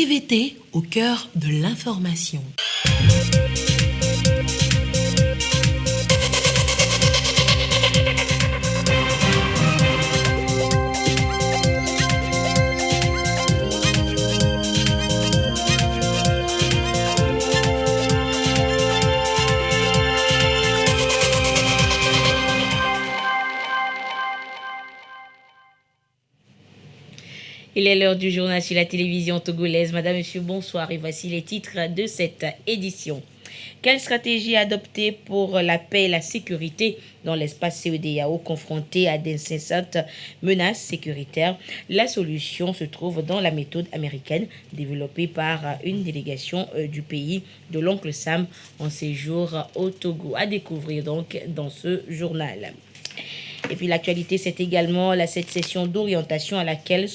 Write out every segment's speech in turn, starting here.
TVT au cœur de l'information. Il est l'heure du journal sur la télévision togolaise. Madame, Monsieur, bonsoir et voici les titres de cette édition. Quelle stratégie adopter pour la paix et la sécurité dans l'espace CEDEAO confronté à d'incessantes menaces sécuritaires? La solution se trouve dans la méthode américaine développée par une délégation du pays de l'oncle Sam en séjour au Togo. À découvrir donc dans ce journal. Et puis l'actualité, c'est également cette session d'orientation à laquelle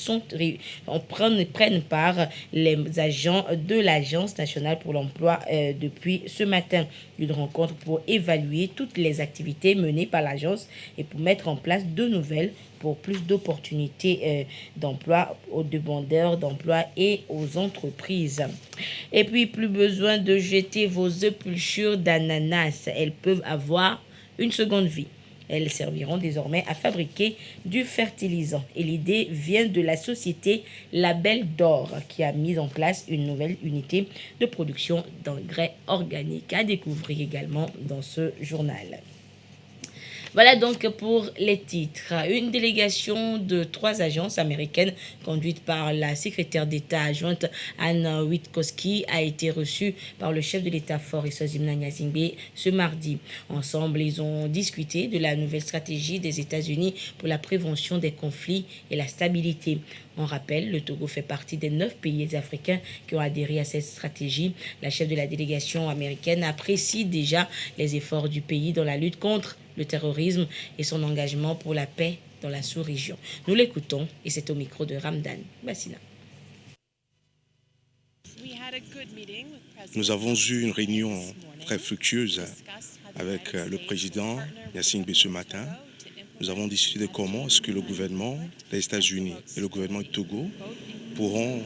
prennent part les agents de l'Agence nationale pour l'emploi depuis ce matin. Une rencontre pour évaluer toutes les activités menées par l'agence et pour mettre en place de nouvelles pour plus d'opportunités d'emploi aux demandeurs d'emploi et aux entreprises. Et puis, plus besoin de jeter vos épluchures d'ananas. Elles peuvent avoir une seconde vie. Elles serviront désormais à fabriquer du fertilisant. Et l'idée vient de la société Label d'Or qui a mis en place une nouvelle unité de production d'engrais organiques à découvrir également dans ce journal. Voilà donc pour les titres. Une délégation de 3 agences américaines conduite par la secrétaire d'État adjointe Anne Witkowski a été reçue par le chef de l'État-fort Issozimna Nyazingbe ce mardi. Ensemble, ils ont discuté de la nouvelle stratégie des États-Unis pour la prévention des conflits et la stabilité. On rappelle, le Togo fait partie des 9 pays africains qui ont adhéré à cette stratégie. La chef de la délégation américaine apprécie déjà les efforts du pays dans la lutte contre le terrorisme et son engagement pour la paix dans la sous-région. Nous l'écoutons et c'est au micro de Ramdan Bassina. Nous avons eu une réunion très fructueuse avec le président Nyazingbe ce matin. Nous avons discuté de comment est-ce que le gouvernement des États-Unis et le gouvernement du Togo pourront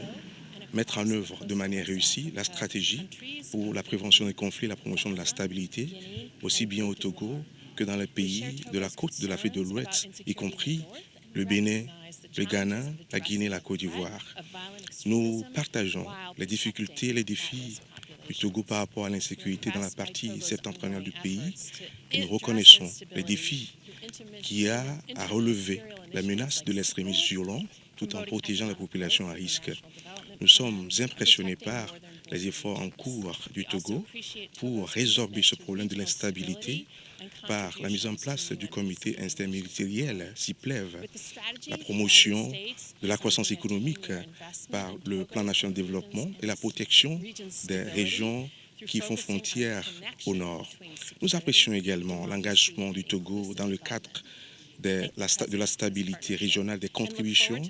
mettre en œuvre de manière réussie la stratégie pour la prévention des conflits et la promotion de la stabilité, aussi bien au Togo que dans les pays de la côte de l'Afrique de l'Ouest, y compris le Bénin, le Ghana, la Guinée, la Côte d'Ivoire. Nous partageons les difficultés et les défis du Togo par rapport à l'insécurité dans la partie septentrionale du pays. Et nous reconnaissons les défis qu'il y a à relever la menace de l'extrémisme violent tout en protégeant la population à risque. Nous sommes impressionnés par les efforts en cours du Togo pour résorber ce problème de l'instabilité par la mise en place du comité interministériel CIPLEV, la promotion de la croissance économique par le plan national de développement et la protection des régions qui font frontière au nord. Nous apprécions également l'engagement du Togo dans le cadre de la stabilité régionale des contributions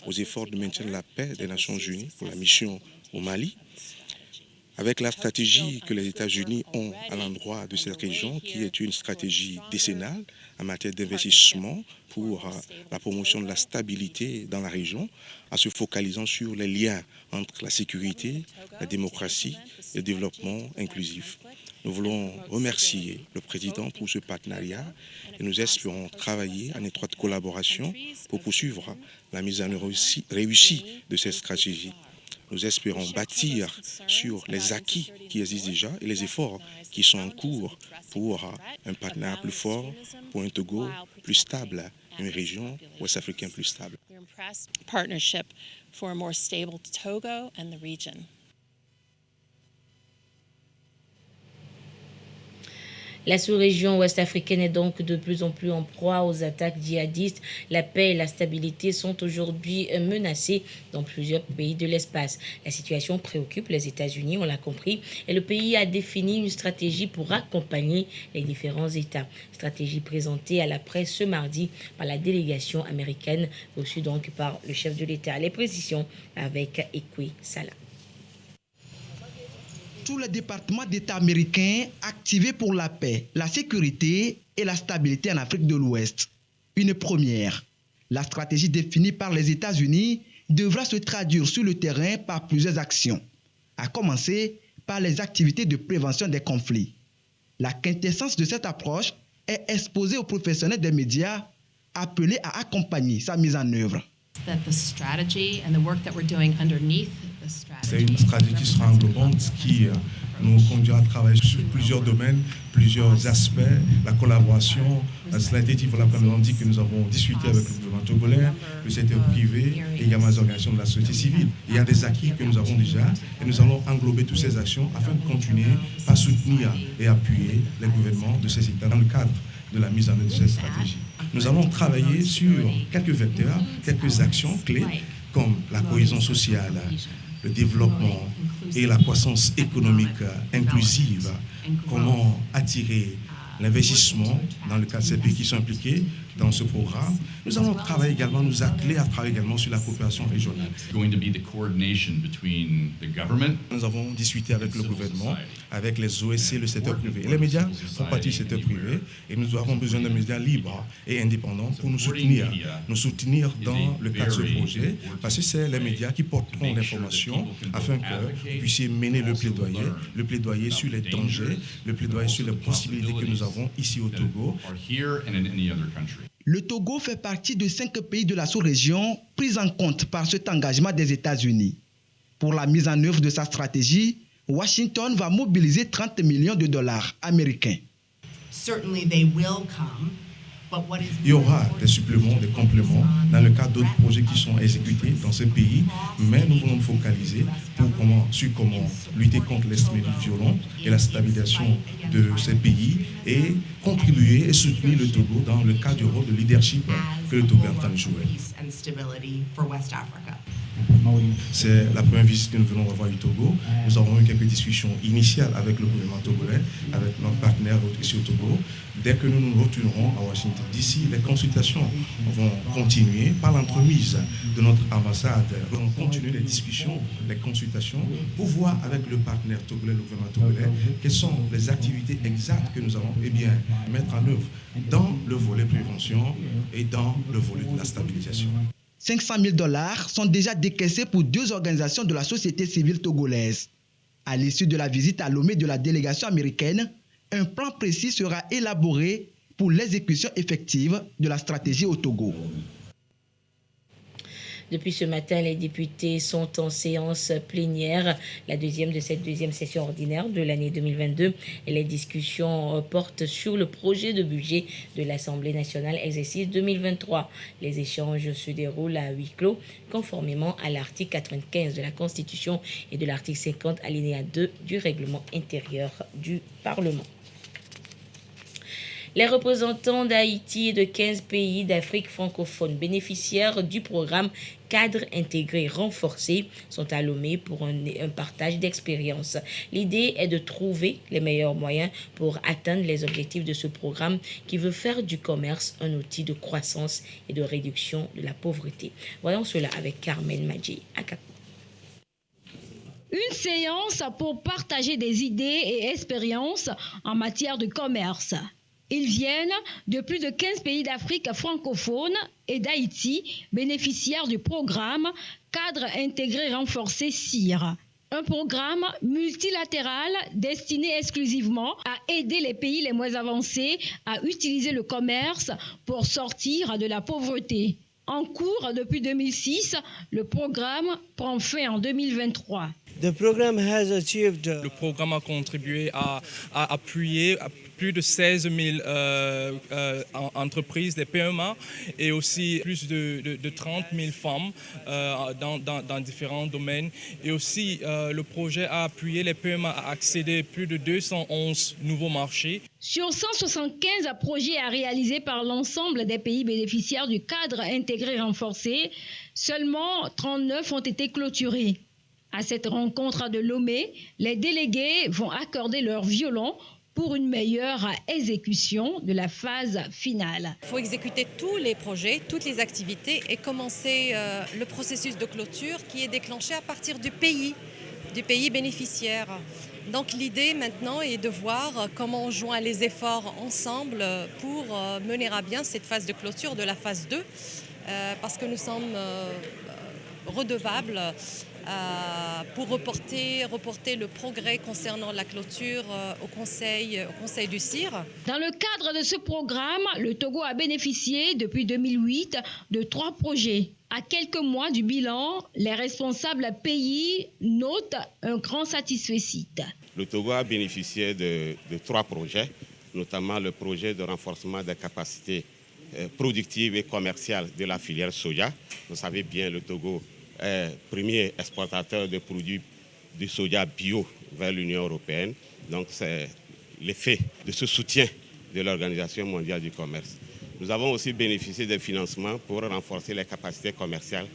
aux efforts de maintien de la paix des Nations Unies pour la mission au Mali, avec la stratégie que les États-Unis ont à l'endroit de cette région, qui est une stratégie décennale en matière d'investissement pour la promotion de la stabilité dans la région, en se focalisant sur les liens entre la sécurité, la démocratie et le développement inclusif. Nous voulons remercier le président pour ce partenariat et nous espérons travailler en étroite collaboration pour poursuivre la mise en œuvre réussie de cette stratégie. Nous espérons bâtir sur les acquis qui existent déjà et les efforts qui sont en cours pour un partenariat plus fort, pour un Togo plus stable, une région ouest-africaine plus stable. Partnership for a more stable Togo and the region. La sous-région ouest-africaine est donc de plus en plus en proie aux attaques djihadistes. La paix et la stabilité sont aujourd'hui menacées dans plusieurs pays de l'espace. La situation préoccupe les États-Unis, on l'a compris, et le pays a défini une stratégie pour accompagner les différents États. Stratégie présentée à la presse ce mardi par la délégation américaine, reçue donc par le chef de l'État. Les précisions avec Ekwe Salah. Tous les départements d'État américains activés pour la paix, la sécurité et la stabilité en Afrique de l'Ouest. Une première. La stratégie définie par les États-Unis devra se traduire sur le terrain par plusieurs actions, à commencer par les activités de prévention des conflits. La quintessence de cette approche est exposée aux professionnels des médias appelés à accompagner sa mise en œuvre. C'est une stratégie qui sera englobante qui nous conduira à travailler sur plusieurs domaines, plusieurs aspects, la collaboration. Cela a été dit, voilà, premièrement dit que nous avons discuté avec le gouvernement togolais, le secteur privé et également les organisations de la société civile. Il y a des acquis que nous avons déjà et nous allons englober toutes ces actions afin de continuer à soutenir et appuyer les gouvernements de ces États dans le cadre de la mise en œuvre de cette stratégie. Nous allons travailler sur quelques vecteurs, quelques actions clés comme la cohésion sociale, le développement et la croissance économique inclusive, comment attirer l'investissement dans le cas de ces pays qui sont impliqués dans ce programme. Nous allons travailler également, nous atteler à travailler également sur la coopération régionale. Nous avons discuté avec le gouvernement, avec les OSC, le secteur privé. Et les médias font partie du secteur privé et nous avons besoin de médias libres et indépendants pour nous soutenir dans le cadre de ce projet, parce que c'est les médias qui porteront l'information afin que vous puissiez mener le plaidoyer sur les dangers, le plaidoyer sur les possibilités que nous avons ici au Togo. Le Togo fait partie de 5 pays de la sous-région pris en compte par cet engagement des États-Unis. Pour la mise en œuvre de sa stratégie, Washington va mobiliser 30 millions de dollars américains. Il y aura des suppléments, des compléments dans le cadre d'autres projets qui sont exécutés dans ces pays, mais nous voulons nous focaliser sur comment lutter contre l'extrémisme violent et la stabilisation de ces pays et contribuer et soutenir le Togo dans le cadre du rôle de leadership que le Togo est en train de jouer. C'est la première visite que nous venons avoir du Togo. Nous avons eu quelques discussions initiales avec le gouvernement togolais, avec notre partenaire ici au Togo. Dès que nous nous retournerons à Washington DC, les consultations vont continuer par l'entremise de notre ambassade. Nous allons continuer les discussions, les consultations pour voir avec le partenaire togolais, le gouvernement togolais, quelles sont les activités exactes que nous allons mettre en œuvre dans le volet prévention et dans le volet de la stabilisation. 500 000 dollars sont déjà décaissés pour 2 organisations de la société civile togolaise. À l'issue de la visite à Lomé de la délégation américaine, un plan précis sera élaboré pour l'exécution effective de la stratégie au Togo. Depuis ce matin, les députés sont en séance plénière, la deuxième de cette deuxième session ordinaire de l'année 2022. Et les discussions portent sur le projet de budget de l'Assemblée nationale exercice 2023. Les échanges se déroulent à huis clos, conformément à l'article 95 de la Constitution et de l'article 50 alinéa 2 du règlement intérieur du Parlement. Les représentants d'Haïti et de 15 pays d'Afrique francophone bénéficiaires du programme Cadre intégré renforcé sont à Lomé pour un partage d'expériences. L'idée est de trouver les meilleurs moyens pour atteindre les objectifs de ce programme qui veut faire du commerce un outil de croissance et de réduction de la pauvreté. Voyons cela avec Carmen Madji Akapo. Une séance pour partager des idées et expériences en matière de commerce. Ils viennent de plus de 15 pays d'Afrique francophone et d'Haïti, bénéficiaires du programme Cadre intégré renforcé CIR. Un programme multilatéral destiné exclusivement à aider les pays les moins avancés à utiliser le commerce pour sortir de la pauvreté. En cours depuis 2006, le programme prend fin en 2023. Le programme a contribué à appuyer plus de 16 000 entreprises, des PMA, et aussi plus de 30 000 femmes dans différents domaines. Et aussi, le projet a appuyé les PMA à accéder à plus de 211 nouveaux marchés. Sur 175 projets à réaliser par l'ensemble des pays bénéficiaires du cadre intégré renforcé, seulement 39 ont été clôturés. À cette rencontre de Lomé, les délégués vont accorder leur violon pour une meilleure exécution de la phase finale. Il faut exécuter tous les projets, toutes les activités et commencer le processus de clôture qui est déclenché à partir du pays bénéficiaire. Donc l'idée maintenant est de voir comment on joint les efforts ensemble pour mener à bien cette phase de clôture de la phase 2 parce que nous sommes redevable pour reporter le progrès concernant la clôture au conseil du CIR. Dans le cadre de ce programme, le Togo a bénéficié depuis 2008 de 3 projets. À quelques mois du bilan, les responsables pays notent un grand satisfecit. Le Togo a bénéficié de 3 projets, notamment le projet de renforcement des capacités productives et commerciales de la filière soja. Vous savez bien, le Togo est premier exportateur de produits du soja bio vers l'Union européenne. Donc c'est l'effet de ce soutien de l'Organisation mondiale du commerce. Nous avons aussi bénéficié des financements pour renforcer les capacités commerciales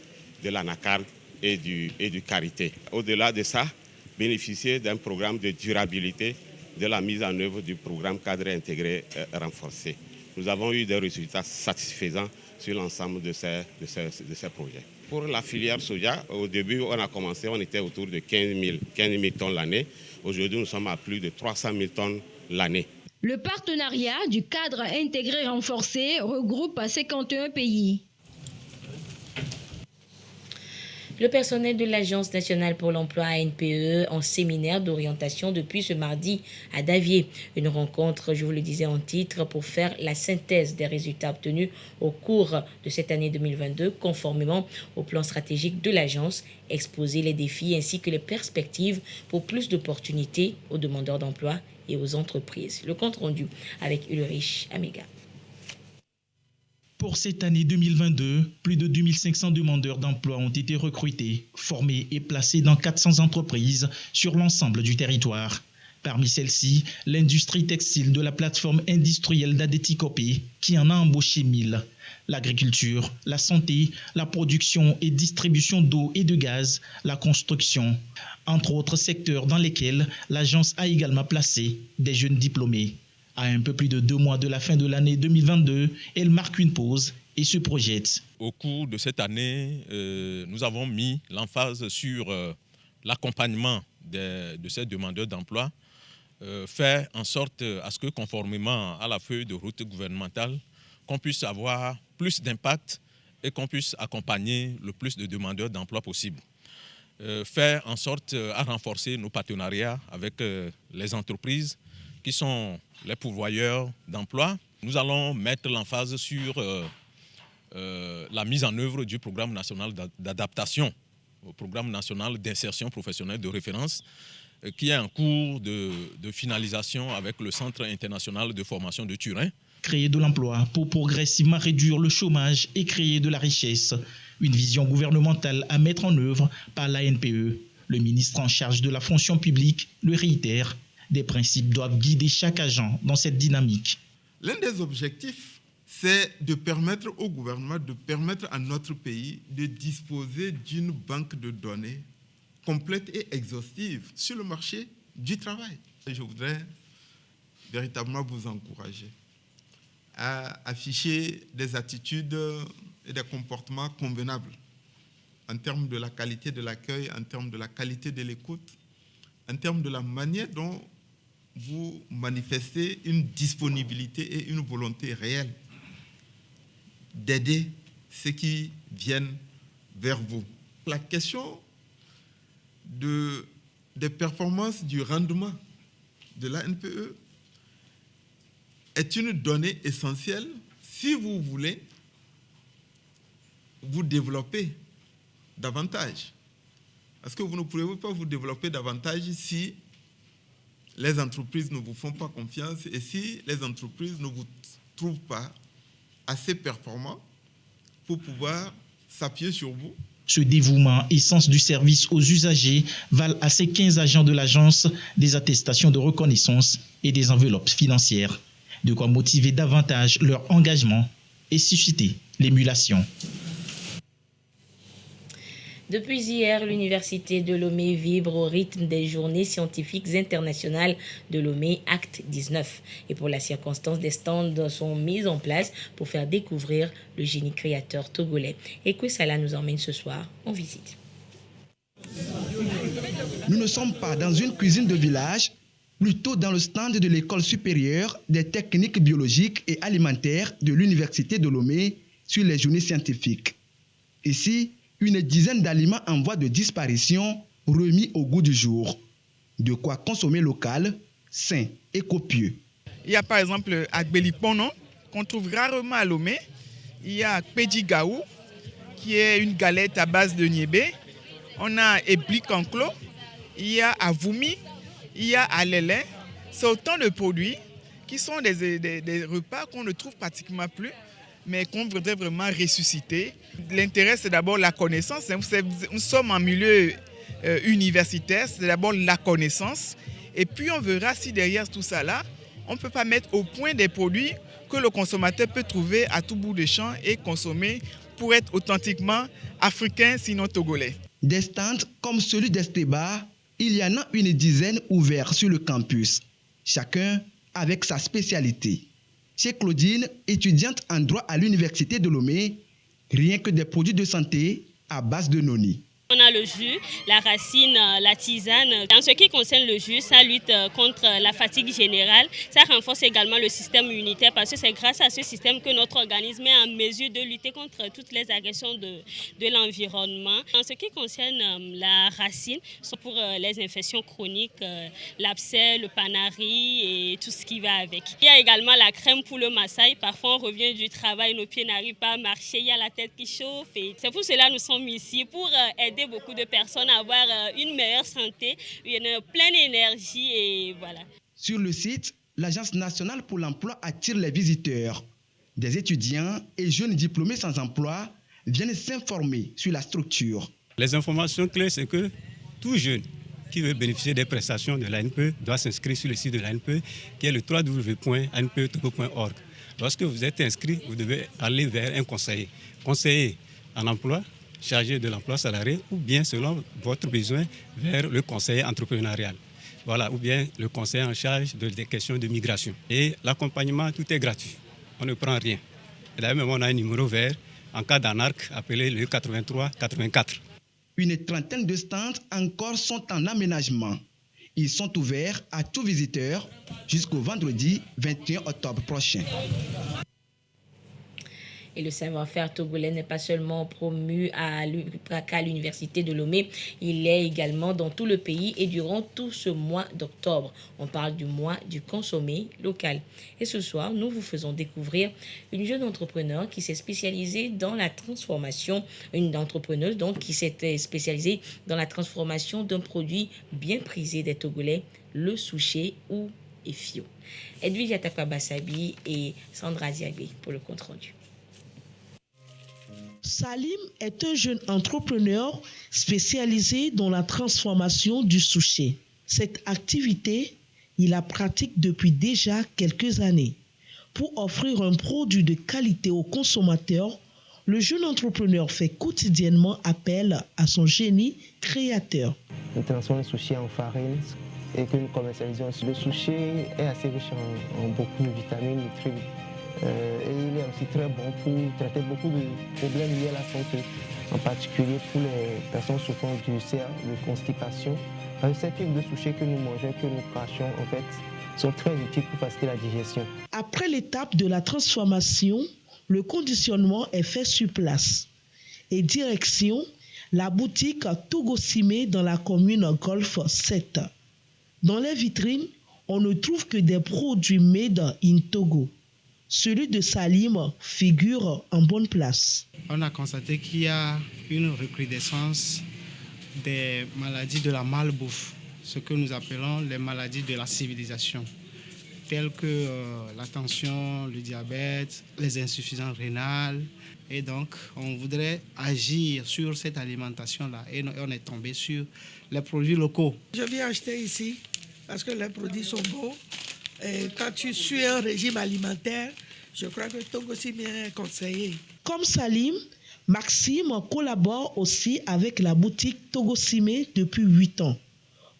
de l'anacarde et du karité. Au-delà de ça, bénéficier d'un programme de durabilité de la mise en œuvre du programme cadre intégré renforcé. Nous avons eu des résultats satisfaisants sur l'ensemble de ces projets. Pour la filière soja, au début, on était autour de 15 000 tonnes l'année. Aujourd'hui, nous sommes à plus de 300 000 tonnes l'année. Le partenariat du cadre intégré renforcé regroupe 51 pays. Le personnel de l'Agence nationale pour l'emploi ANPE en séminaire d'orientation depuis ce mardi à Davier. Une rencontre, je vous le disais en titre, pour faire la synthèse des résultats obtenus au cours de cette année 2022, conformément au plan stratégique de l'agence, exposer les défis ainsi que les perspectives pour plus d'opportunités aux demandeurs d'emploi et aux entreprises. Le compte rendu avec Ulrich Amiga. Pour cette année 2022, plus de 2500 demandeurs d'emploi ont été recrutés, formés et placés dans 400 entreprises sur l'ensemble du territoire. Parmi celles-ci, l'industrie textile de la plateforme industrielle d'Adétikopé, qui en a embauché 1000. L'agriculture, la santé, la production et distribution d'eau et de gaz, la construction, entre autres secteurs dans lesquels l'agence a également placé des jeunes diplômés. À un peu plus de 2 mois de la fin de l'année 2022, elle marque une pause et se projette. Au cours de cette année, nous avons mis l'emphase sur l'accompagnement de ces demandeurs d'emploi, faire en sorte à ce que, conformément à la feuille de route gouvernementale, qu'on puisse avoir plus d'impact et qu'on puisse accompagner le plus de demandeurs d'emploi possible. Faire en sorte à renforcer nos partenariats avec les entreprises qui sont les pourvoyeurs d'emploi. Nous allons mettre l'emphase sur la mise en œuvre du programme national d'adaptation, au programme national d'insertion professionnelle de référence, qui est en cours de finalisation avec le Centre international de formation de Turin. Créer de l'emploi pour progressivement réduire le chômage et créer de la richesse. Une vision gouvernementale à mettre en œuvre par l'ANPE. Le ministre en charge de la fonction publique le réitère. Des principes doivent guider chaque agent dans cette dynamique. L'un des objectifs, c'est de permettre au gouvernement, de permettre à notre pays de disposer d'une banque de données complète et exhaustive sur le marché du travail. Je voudrais véritablement vous encourager à afficher des attitudes et des comportements convenables en termes de la qualité de l'accueil, en termes de la qualité de l'écoute, en termes de la manière dont vous manifestez une disponibilité et une volonté réelle d'aider ceux qui viennent vers vous. La question des performances du rendement de l'ANPE est une donnée essentielle si vous voulez vous développer davantage. Parce que vous ne pouvez pas vous développer davantage si les entreprises ne vous font pas confiance et si les entreprises ne vous trouvent pas assez performants pour pouvoir s'appuyer sur vous. Ce dévouement et sens du service aux usagers valent à ces 15 agents de l'agence des attestations de reconnaissance et des enveloppes financières. De quoi motiver davantage leur engagement et susciter l'émulation. Depuis hier, l'Université de Lomé vibre au rythme des journées scientifiques internationales de Lomé, acte 19. Et pour la circonstance, des stands sont mis en place pour faire découvrir le génie créateur togolais. Et que cela nous emmène ce soir en visite. Nous ne sommes pas dans une cuisine de village, plutôt dans le stand de l'École supérieure des techniques biologiques et alimentaires de l'Université de Lomé sur les journées scientifiques. Ici, une dizaine d'aliments en voie de disparition remis au goût du jour. De quoi consommer local, sain et copieux. Il y a par exemple Agbelipono, qu'on trouve rarement à Lomé. Il y a Pedigaou, qui est une galette à base de niébé. On a Eblikanklo, il y a Avoumi, il y a Alélé. C'est autant de produits qui sont des repas qu'on ne trouve pratiquement plus, mais qu'on voudrait vraiment ressusciter. L'intérêt, c'est d'abord la connaissance. Nous sommes en milieu universitaire, c'est d'abord la connaissance. Et puis on verra si derrière tout ça là, on ne peut pas mettre au point des produits que le consommateur peut trouver à tout bout de champ et consommer pour être authentiquement africain, sinon togolais. Des stands comme celui d'Esteba, il y en a une dizaine ouverts sur le campus, chacun avec sa spécialité. Chez Claudine, étudiante en droit à l'université de Lomé, rien que des produits de santé à base de noni. On a le jus, la racine, la tisane. En ce qui concerne le jus, ça lutte contre la fatigue générale. Ça renforce également le système immunitaire parce que c'est grâce à ce système que notre organisme est en mesure de lutter contre toutes les agressions de l'environnement. En ce qui concerne la racine, c'est pour les infections chroniques, l'abcès, le panari et tout ce qui va avec. Il y a également la crème pour le massaï. Parfois, on revient du travail, nos pieds n'arrivent pas à marcher, il y a la tête qui chauffe. Et c'est pour cela que nous sommes ici, pour aider beaucoup de personnes à avoir une meilleure santé, une pleine énergie et voilà. Sur le site, l'Agence nationale pour l'emploi attire les visiteurs. Des étudiants et jeunes diplômés sans emploi viennent s'informer sur la structure. Les informations clés, c'est que tout jeune qui veut bénéficier des prestations de l'ANPE doit s'inscrire sur le site de l'ANPE qui est le www.anpetogo.org. Lorsque vous êtes inscrit, vous devez aller vers un conseiller en emploi, chargé de l'emploi salarié, ou bien selon votre besoin vers le conseiller entrepreneurial. Voilà, ou bien le conseiller en charge des questions de migration. Et l'accompagnement, tout est gratuit. On ne prend rien. D'ailleurs, même on a un numéro vert en cas d'anarque appelé le 83-84. Une trentaine de stands encore sont en aménagement. Ils sont ouverts à tout visiteur jusqu'au vendredi 21 octobre prochain. Et le savoir-faire togolais n'est pas seulement promu qu'à l'université de Lomé, il est également dans tout le pays et durant tout ce mois d'octobre. On parle du mois du consommé local. Et ce soir, nous vous faisons découvrir une jeune entrepreneur qui s'est spécialisée dans la transformation, une entrepreneuse donc qui s'est spécialisée dans la transformation d'un produit bien prisé des Togolais, le souché ou efio. Edwige Yataka Bassabi et Sandra Diagbé pour le compte rendu. Salim est un jeune entrepreneur spécialisé dans la transformation du souché. Cette activité, il la pratique depuis déjà quelques années. Pour offrir un produit de qualité aux consommateurs, le jeune entrepreneur fait quotidiennement appel à son génie créateur. Nous transformons le sushi en farine et que nous commercialisons. Le sushi est assez riche en beaucoup de vitamines, nutriments. Et il est aussi très bon pour traiter beaucoup de problèmes liés à la santé, en particulier pour les personnes souffrant d'ulcères, de constipation. Ces types de sushis que nous mangeons, que nous crachons, en fait, sont très utiles pour faciliter la digestion. Après l'étape de la transformation, le conditionnement est fait sur place. Et direction, la boutique Togosime dans la commune Golf 7. Dans les vitrines, on ne trouve que des produits made in Togo. Celui de Salim figure en bonne place. On a constaté qu'il y a une recrudescence des maladies de la malbouffe, ce que nous appelons les maladies de la civilisation, telles que la tension, le diabète, les insuffisances rénales. Et donc, on voudrait agir sur cette alimentation-là. Et on est tombé sur les produits locaux. Je viens acheter ici parce que les produits sont beaux. Et quand tu suis un régime alimentaire, je crois que Togosime est conseillé. Comme Salim, Maxime collabore aussi avec la boutique Togosime depuis 8 ans.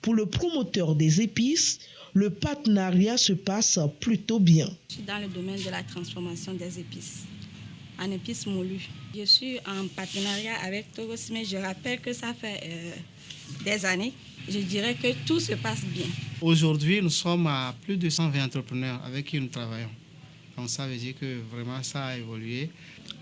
Pour le promoteur des épices, le partenariat se passe plutôt bien. Je suis dans le domaine de la transformation des épices, en épices moulues. Je suis en partenariat avec Togosime. Je rappelle que ça fait des années. Je dirais que tout se passe bien. Aujourd'hui, nous sommes à plus de 120 entrepreneurs avec qui nous travaillons. Donc ça veut dire que vraiment ça a évolué.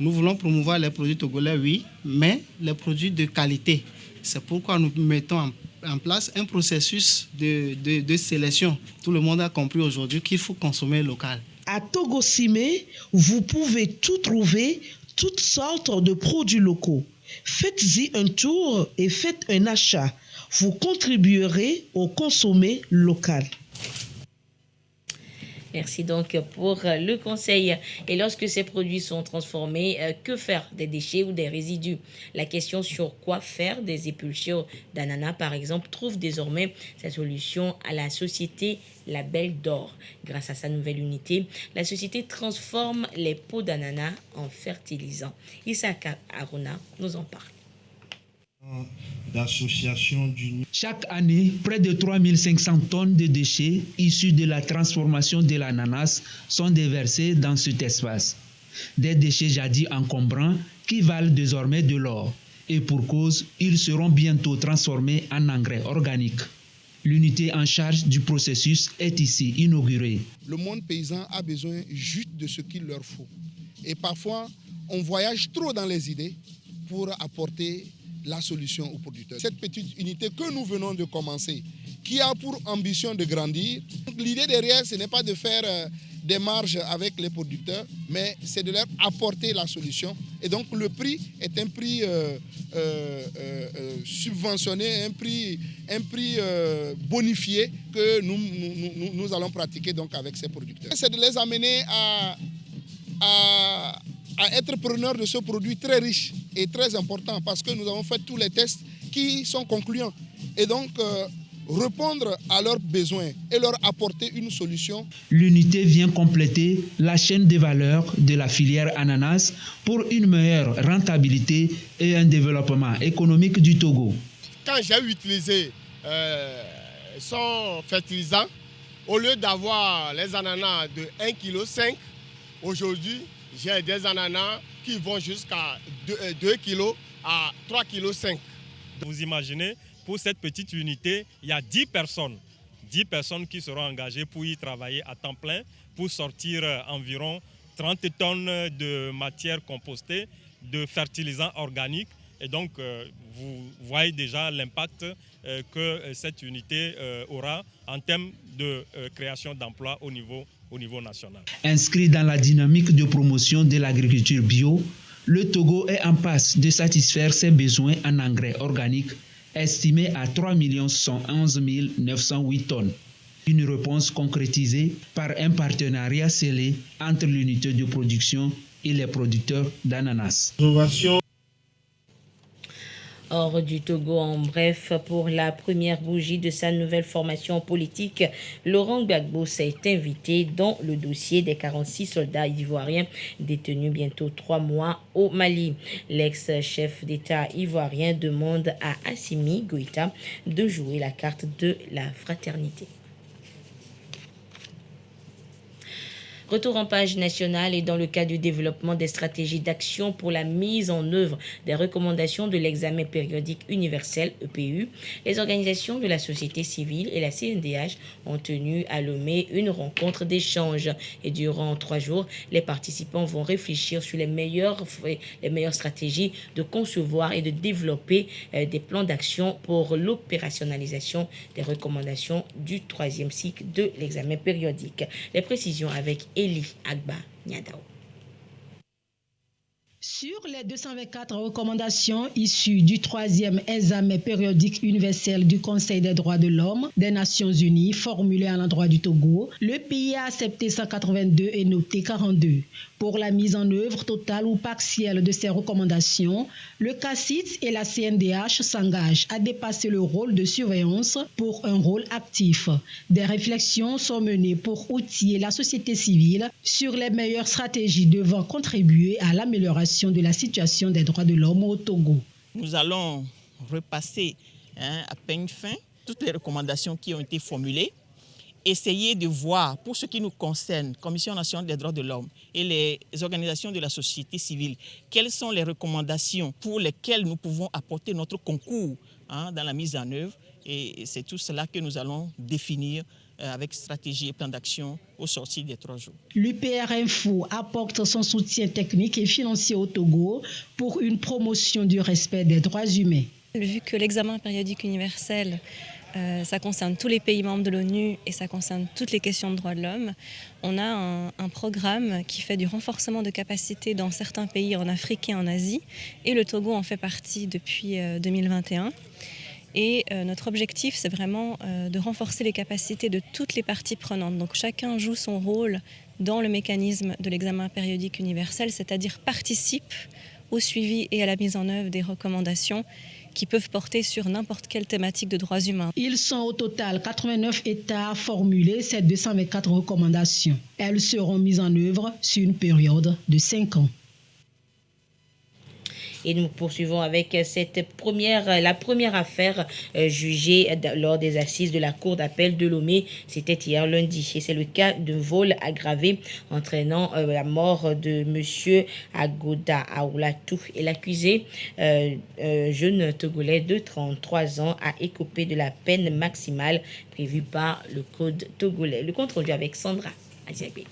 Nous voulons promouvoir les produits togolais, oui, mais les produits de qualité. C'est pourquoi nous mettons en place un processus de sélection. Tout le monde a compris aujourd'hui qu'il faut consommer local. À Togo-Simé, vous pouvez tout trouver, toutes sortes de produits locaux. Faites-y un tour et faites un achat. Vous contribuerez au consommer local. Merci donc pour le conseil. Et lorsque ces produits sont transformés, que faire des déchets ou des résidus? La question sur quoi faire des épulchures d'ananas, par exemple, trouve désormais sa solution à la société Label d'Or. Grâce à sa nouvelle unité, la société transforme les peaux d'ananas en fertilisants. Issaka Aruna nous en parle. Chaque année, près de 3500 tonnes de déchets issus de la transformation de l'ananas sont déversés dans cet espace. Des déchets jadis encombrants qui valent désormais de l'or. Et pour cause, ils seront bientôt transformés en engrais organiques. L'unité en charge du processus est ici inaugurée. Le monde paysan a besoin juste de ce qu'il leur faut. Et parfois, on voyage trop dans les idées pour apporter la solution aux producteurs. Cette petite unité que nous venons de commencer, qui a pour ambition de grandir, l'idée derrière, ce n'est pas de faire des marges avec les producteurs, mais c'est de leur apporter la solution. Et donc le prix est un prix subventionné, un prix bonifié que nous allons pratiquer donc avec ces producteurs. C'est de les amener à être preneurs de ce produit très riche et très important parce que nous avons fait tous les tests qui sont concluants. Et donc, répondre à leurs besoins et leur apporter une solution. L'unité vient compléter la chaîne de valeur de la filière ananas pour une meilleure rentabilité et un développement économique du Togo. Quand j'ai utilisé son fertilisant, au lieu d'avoir les ananas de 1,5 kg, aujourd'hui, j'ai des ananas qui vont jusqu'à 2 kg à 3,5 kg. Vous imaginez, pour cette petite unité, il y a 10 personnes qui seront engagées pour y travailler à temps plein, pour sortir environ 30 tonnes de matière compostée, de fertilisants organiques. Et donc, vous voyez déjà l'impact que cette unité aura en termes de création d'emplois au niveau national. Inscrit dans la dynamique de promotion de l'agriculture bio, le Togo est en passe de satisfaire ses besoins en engrais organiques estimés à 3 111 908 tonnes. Une réponse concrétisée par un partenariat scellé entre l'unité de production et les producteurs d'ananas. Hors du Togo, en bref, pour la première bougie de sa nouvelle formation politique, Laurent Gbagbo s'est invité dans le dossier des 46 soldats ivoiriens détenus bientôt 3 mois au Mali. L'ex-chef d'État ivoirien demande à Assimi Goïta de jouer la carte de la fraternité. Retour en page nationale et dans le cadre du développement des stratégies d'action pour la mise en œuvre des recommandations de l'examen périodique universel EPU, les organisations de la société civile et la CNDH ont tenu à Lomé une rencontre d'échange. Et durant 3 jours, les participants vont réfléchir sur les meilleures stratégies de concevoir et de développer des plans d'action pour l'opérationnalisation des recommandations du 3e cycle de l'examen périodique. Les précisions avec Eli Agba Niadao. Sur les 224 recommandations issues du 3e examen périodique universel du Conseil des droits de l'homme des Nations Unies formulé à l'endroit du Togo, le pays a accepté 182 et noté 42. Pour la mise en œuvre totale ou partielle de ces recommandations, le CACIT et la CNDH s'engagent à dépasser le rôle de surveillance pour un rôle actif. Des réflexions sont menées pour outiller la société civile sur les meilleures stratégies devant contribuer à l'amélioration de la situation des droits de l'homme au Togo. Nous allons repasser à peine fin toutes les recommandations qui ont été formulées, essayer de voir, pour ce qui nous concerne, Commission nationale des droits de l'homme et les organisations de la société civile, quelles sont les recommandations pour lesquelles nous pouvons apporter notre concours dans la mise en œuvre. Et c'est tout cela que nous allons définir avec stratégie et plan d'action au sortir des 3 jours. L'UPR Info apporte son soutien technique et financier au Togo pour une promotion du respect des droits humains. Vu que l'examen périodique universel, ça concerne tous les pays membres de l'ONU et ça concerne toutes les questions de droits de l'homme, on a un programme qui fait du renforcement de capacités dans certains pays en Afrique et en Asie, et le Togo en fait partie depuis 2021. Et notre objectif, c'est vraiment de renforcer les capacités de toutes les parties prenantes. Donc chacun joue son rôle dans le mécanisme de l'examen périodique universel, c'est-à-dire participe au suivi et à la mise en œuvre des recommandations qui peuvent porter sur n'importe quelle thématique de droits humains. Ils sont au total 89 États formulés, ces 224 recommandations. Elles seront mises en œuvre sur une période de 5 ans. Et nous poursuivons avec la première affaire jugée lors des assises de la Cour d'appel de Lomé. C'était hier lundi. Et c'est le cas d'un vol aggravé entraînant la mort de M. Agoda Aoulatou. Et l'accusé, jeune Togolais de 33 ans, a écopé de la peine maximale prévue par le Code togolais. Le compte rendu avec Sandra Aziabé.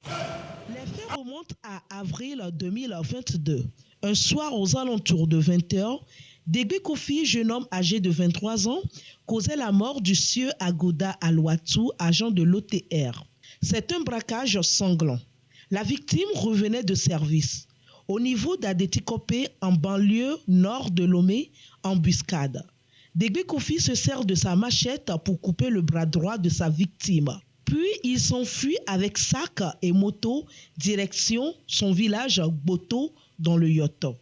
Les faits remontent à avril 2022. Un soir aux alentours de 20h, Degbe Kofi, jeune homme âgé de 23 ans, causait la mort du sieur Agoda Alouatou, agent de l'OTR. C'est un braquage sanglant. La victime revenait de service. Au niveau d'Adetikopé, en banlieue nord de Lomé, embuscade. Degbe Kofi se sert de sa machette pour couper le bras droit de sa victime. Puis il s'enfuit avec sac et moto, direction son village Boto dans le Yoto.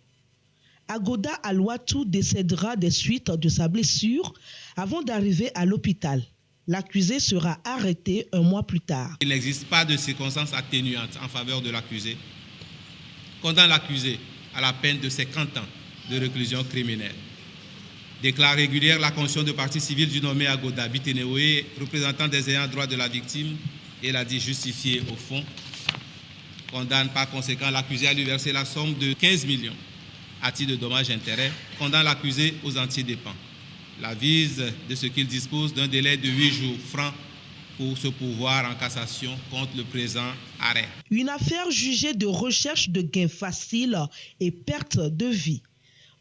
Agoda Alouatou décédera des suites de sa blessure avant d'arriver à l'hôpital. L'accusé sera arrêté un mois plus tard. Il n'existe pas de circonstances atténuantes en faveur de l'accusé. Condamne l'accusé à la peine de 50 ans de réclusion criminelle. Déclare régulière la conscience de partie civile du nommé Agoda Bitenewe, représentant des ayants droit de la victime, et l'a dit justifié au fond. Condamne par conséquent l'accusé à lui verser la somme de 15 millions à titre de dommages-intérêts. Condamne l'accusé aux entiers dépens. L'avise de ce qu'il dispose d'un délai de 8 jours francs pour se pourvoir en cassation contre le présent arrêt. Une affaire jugée de recherche de gains faciles et perte de vie.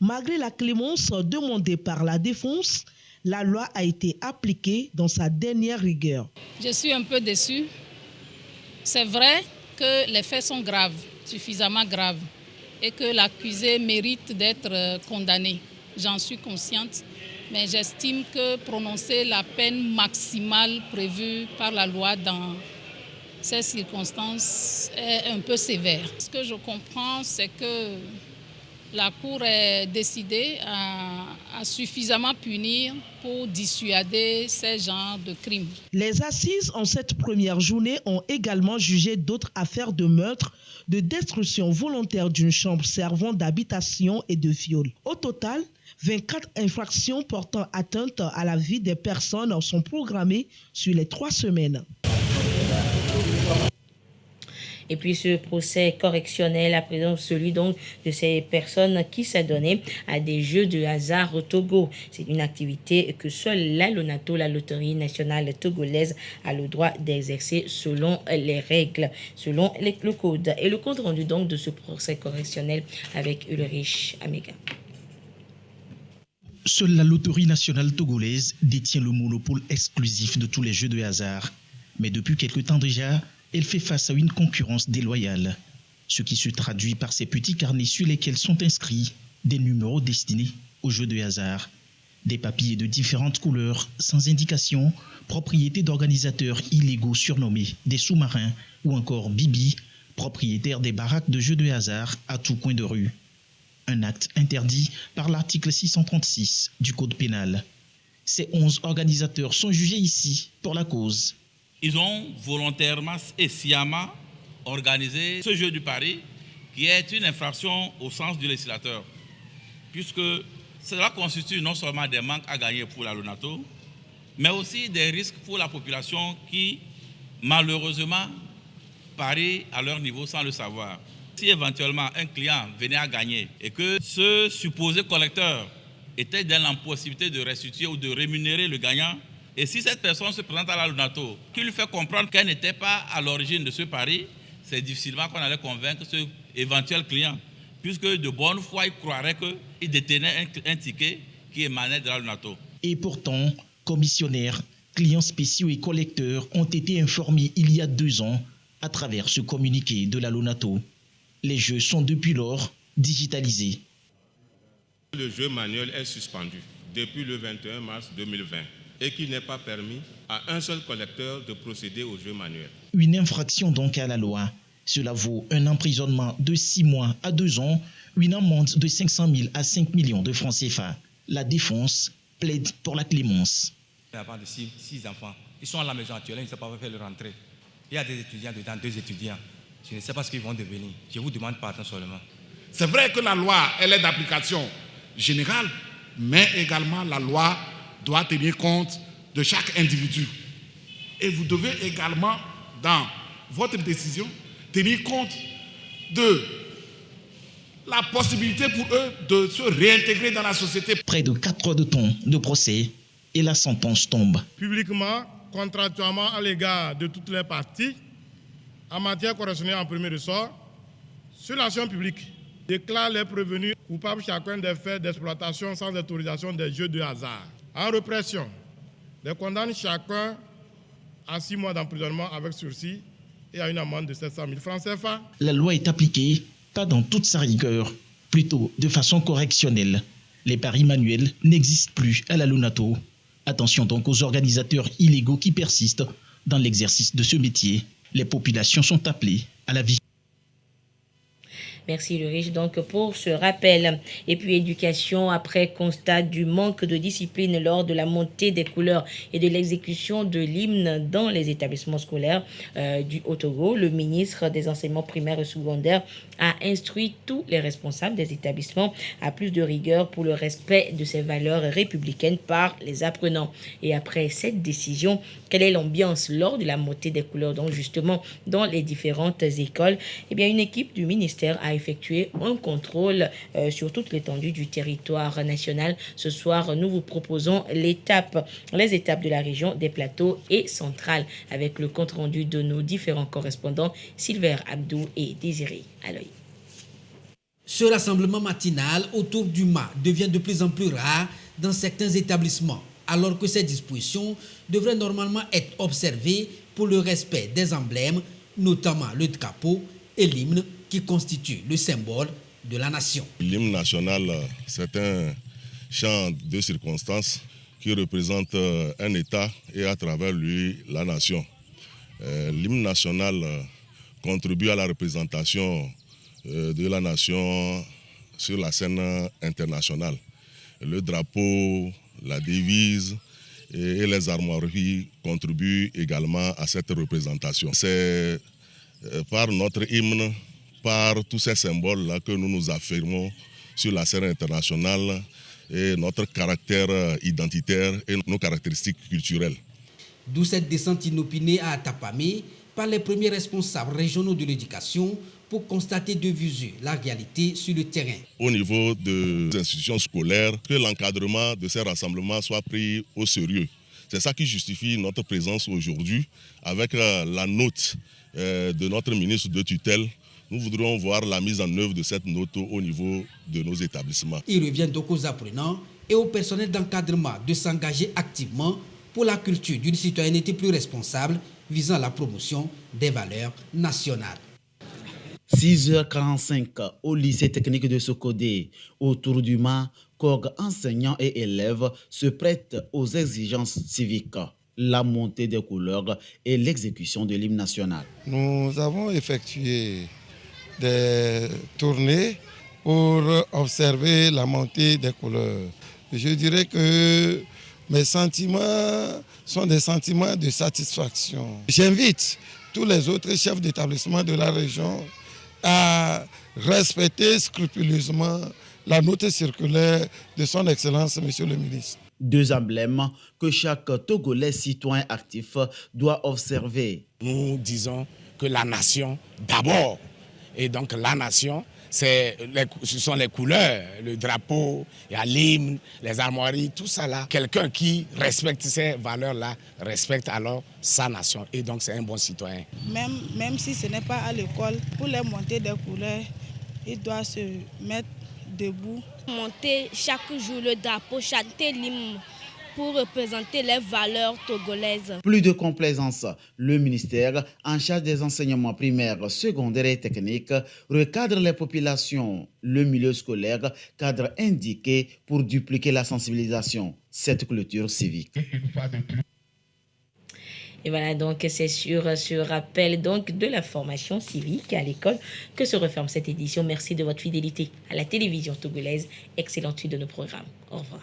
Malgré la clémence demandée par la défense, la loi a été appliquée dans sa dernière rigueur. Je suis un peu déçue. C'est vrai que les faits sont graves, suffisamment graves, et que l'accusé mérite d'être condamné. J'en suis consciente, mais j'estime que prononcer la peine maximale prévue par la loi dans ces circonstances est un peu sévère. Ce que je comprends, c'est que la Cour est décidée à suffisamment punir pour dissuader ces genres de crimes. Les assises en cette première journée ont également jugé d'autres affaires de meurtre, de destruction volontaire d'une chambre servant d'habitation et de viol. Au total, 24 infractions portant atteinte à la vie des personnes sont programmées sur les 3 semaines. Et puis ce procès correctionnel à présent, celui donc de ces personnes qui s'adonnaient à des jeux de hasard au Togo. C'est une activité que seule la LONATO, la Loterie nationale togolaise, a le droit d'exercer selon les règles, selon le code. Et le compte rendu donc de ce procès correctionnel avec Ulrich Amega. Seule la Loterie nationale togolaise détient le monopole exclusif de tous les jeux de hasard. Mais depuis quelque temps déjà, elle fait face à une concurrence déloyale, ce qui se traduit par ces petits carnets sur lesquels sont inscrits des numéros destinés aux jeux de hasard, des papiers de différentes couleurs, sans indication, propriété d'organisateurs illégaux surnommés des sous-marins ou encore Bibi, propriétaires des baraques de jeux de hasard à tout coin de rue. Un acte interdit par l'article 636 du Code pénal. Ces 11 organisateurs sont jugés ici pour la cause. Ils ont volontairement et sciemment organisé ce jeu du pari qui est une infraction au sens du législateur, puisque cela constitue non seulement des manques à gagner pour la LONATO, mais aussi des risques pour la population qui, malheureusement, parie à leur niveau sans le savoir. Si éventuellement un client venait à gagner et que ce supposé collecteur était dans l'impossibilité de restituer ou de rémunérer le gagnant, Et si cette personne se présente à la Lonato, qui lui fait comprendre qu'elle n'était pas à l'origine de ce pari, c'est difficilement qu'on allait convaincre ce éventuel client, puisque de bonne foi, il croirait qu'il détenait un ticket qui émanait de la Lonato. Et pourtant, commissionnaires, clients spéciaux et collecteurs ont été informés il y a 2 ans à travers ce communiqué de la Lonato. Les jeux sont depuis lors digitalisés. Le jeu manuel est suspendu depuis le 21 mars 2020 et qu'il n'est pas permis à un seul collecteur de procéder au jeu manuel. Une infraction donc à la loi. Cela vaut un emprisonnement de 6 mois à 2 ans, une amende de 500 000 à 5 millions de francs CFA. La défense plaide pour la clémence. Il y a de 6 enfants. Ils sont à la maison actuelle, ils ne savent pas faire leur rentrée. Il y a des étudiants dedans, 2 étudiants. Je ne sais pas ce qu'ils vont devenir. Je vous demande pardon seulement. C'est vrai que la loi, elle est d'application générale, mais également la loi doit tenir compte de chaque individu. Et vous devez également, dans votre décision, tenir compte de la possibilité pour eux de se réintégrer dans la société. Près de 4 heures de temps de procès et la sentence tombe. Publiquement, contradictoirement à l'égard de toutes les parties, en matière correctionnelle en premier ressort, sur l'action publique, déclare les prévenus coupables chacun des faits d'exploitation sans autorisation des jeux de hasard. En répression, les condamne chacun à 6 mois d'emprisonnement avec sursis et à une amende de 700 000 francs CFA. La loi est appliquée, pas dans toute sa rigueur, plutôt de façon correctionnelle. Les paris manuels n'existent plus à la Lonato. Attention donc aux organisateurs illégaux qui persistent dans l'exercice de ce métier. Les populations sont appelées à la vigilance. Merci Ulrich donc pour ce rappel. Et puis éducation, après constat du manque de discipline lors de la montée des couleurs et de l'exécution de l'hymne dans les établissements scolaires du Haut-Togo, le ministre des enseignements primaires et secondaires a instruit tous les responsables des établissements à plus de rigueur pour le respect de ces valeurs républicaines par les apprenants. Et après cette décision, quelle est l'ambiance lors de la montée des couleurs, donc justement dans les différentes écoles? Eh bien, une équipe du ministère a effectué un contrôle sur toute l'étendue du territoire national. Ce soir, nous vous proposons les étapes de la région des plateaux et centrales avec le compte-rendu de nos différents correspondants Silver Abdou et Désiré Aloy. Ce rassemblement matinal autour du mât devient de plus en plus rare dans certains établissements, alors que ces dispositions devraient normalement être observées pour le respect des emblèmes, notamment le drapeau et l'hymne qui constitue le symbole de la nation. L'hymne national, c'est un chant de circonstances qui représente un État et à travers lui la nation. L'hymne national contribue à la représentation de la nation sur la scène internationale. Le drapeau, la devise et les armoiries contribuent également à cette représentation. C'est par notre hymne, par tous ces symboles-là que nous nous affirmons sur la scène internationale et notre caractère identitaire et nos caractéristiques culturelles. D'où cette descente inopinée à Atapamé par les premiers responsables régionaux de l'éducation pour constater de visu la réalité sur le terrain. Au niveau des institutions scolaires, que l'encadrement de ces rassemblements soit pris au sérieux. C'est ça qui justifie notre présence aujourd'hui avec la note de notre ministre de tutelle. Nous voudrions voir la mise en œuvre de cette note au niveau de nos établissements. Il revient donc aux apprenants et au personnel d'encadrement de s'engager activement pour la culture d'une citoyenneté plus responsable visant la promotion des valeurs nationales. 6h45 au lycée technique de Sokodé. Autour du mât, corps enseignants et élèves se prêtent aux exigences civiques, la montée des couleurs et l'exécution de l'hymne national. Nous avons effectué des tournées pour observer la montée des couleurs. Je dirais que mes sentiments sont des sentiments de satisfaction. J'invite tous les autres chefs d'établissement de la région à respecter scrupuleusement la note circulaire de son Excellence, Monsieur le ministre. 2 emblèmes que chaque Togolais citoyen actif doit observer. Nous disons que la nation d'abord, et donc la nation ce sont les couleurs, le drapeau, il y a l'hymne, les armoiries, tout ça là. Quelqu'un qui respecte ces valeurs-là, respecte alors sa nation et donc c'est un bon citoyen. Même si ce n'est pas à l'école, pour les montées des couleurs, il doit se mettre debout. Monter chaque jour le drapeau, chanter l'hymne pour représenter les valeurs togolaises. Plus de complaisance, le ministère en charge des enseignements primaires, secondaires et techniques recadre les populations. Le milieu scolaire, cadre indiqué pour dupliquer la sensibilisation. Cette clôture civique. Et voilà, donc c'est sur ce rappel donc de la formation civique à l'école que se referme cette édition. Merci de votre fidélité à la télévision togolaise. Excellente suite de nos programmes. Au revoir.